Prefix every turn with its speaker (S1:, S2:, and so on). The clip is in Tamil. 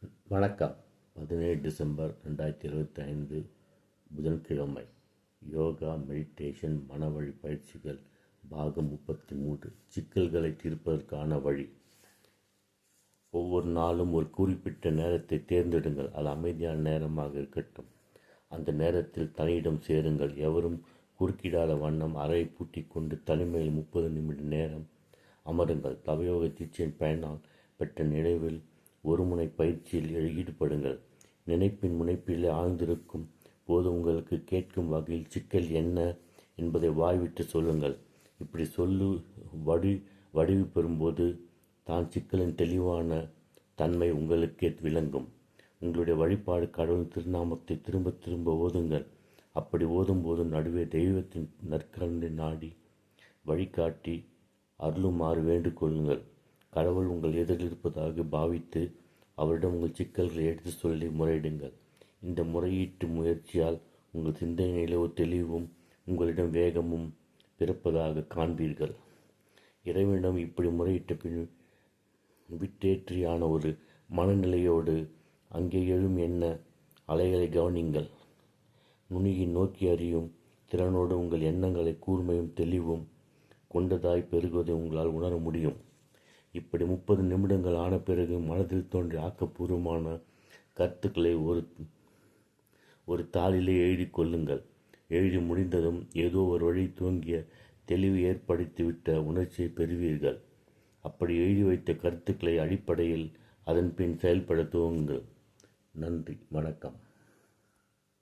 S1: வணக்கம். 17 டிசம்பர் 2025 புதன்கிழமை. யோகா மெடிடேஷன் மனவழி பயிற்சிகள் பாகம் 33. சிக்கல்களை தீர்ப்பதற்கான வழி. ஒவ்வொரு நாளும் ஒரு குறிப்பிட்ட நேரத்தை தேர்ந்தெடுங்கள். அது அமைதியான நேரமாக இருக்கட்டும். அந்த நேரத்தில் தனியிடம் சேருங்கள். எவரும் குறுக்கிடாத வண்ணம் அறையை பூட்டிக் கொண்டு தனிமையில் 30 நிமிட நேரம் அமருங்கள். தவயோக தீட்சையின் பயனால் பெற்ற நினைவில் ஒருமுனை பயிற்சியில் ஈடுபடுங்கள். நினைப்பின் முனைப்பிலே ஆழ்ந்திருக்கும் போது உங்களுக்கு கேட்கும் வகையில் சிக்கல் என்ன என்பதை வாய்விட்டு சொல்லுங்கள். இப்படி வடிவு பெறும்போது தான் சிக்கலின் தெளிவான தன்மை உங்களுக்கே விளங்கும். உங்களுடைய வழிபாடு கடவுளின் திருநாமத்தை திரும்ப திரும்ப ஓதுங்கள். அப்படி ஓதும்போது நடுவே தெய்வத்தின் நற்கருணை நாடி வழிகாட்டி அருளுமாறு வேண்டுகொள்ளுங்கள். கடவுள் உங்கள் எதிரில் இருப்பதாக பாவித்து அவரிடம் உங்கள் சிக்கல்களை எடுத்து சொல்லி முறையிடுங்கள். இந்த முறையீட்டு முயற்சியால் உங்கள் சிந்தனையிலே ஒரு தெளிவும் உங்களிடம் வேகமும் பிறப்பதாக காண்பீர்கள். இறைவனிடம் இப்படி முறையிட்ட பின் விட்டேற்றியான ஒரு மனநிலையோடு அங்கே எழும் என்ன அலைகளை கவனிங்கள். நுனியை நோக்கி அறியும் திறனோடு உங்கள் எண்ணங்களை கூர்மையும் தெளிவும் கொண்டதாய் பெருகுவதை உங்களால் உணர முடியும். இப்படி 30 நிமிடங்கள் ஆன பிறகு மனதில் தோன்றிய ஆக்கப்பூர்வமான கருத்துக்களை ஒரு தாளிலே எழுதி கொள்ளுங்கள். எழுதி முடிந்ததும் ஏதோ ஒரு வழி துவங்கிய தெளிவு ஏற்படுத்திவிட்ட உணர்ச்சியை பெறுவீர்கள். அப்படி எழுதி வைத்த கருத்துக்களை அடிப்படையில் அதன் பின் செயல்பட துவங்குங்கள். நன்றி, வணக்கம்.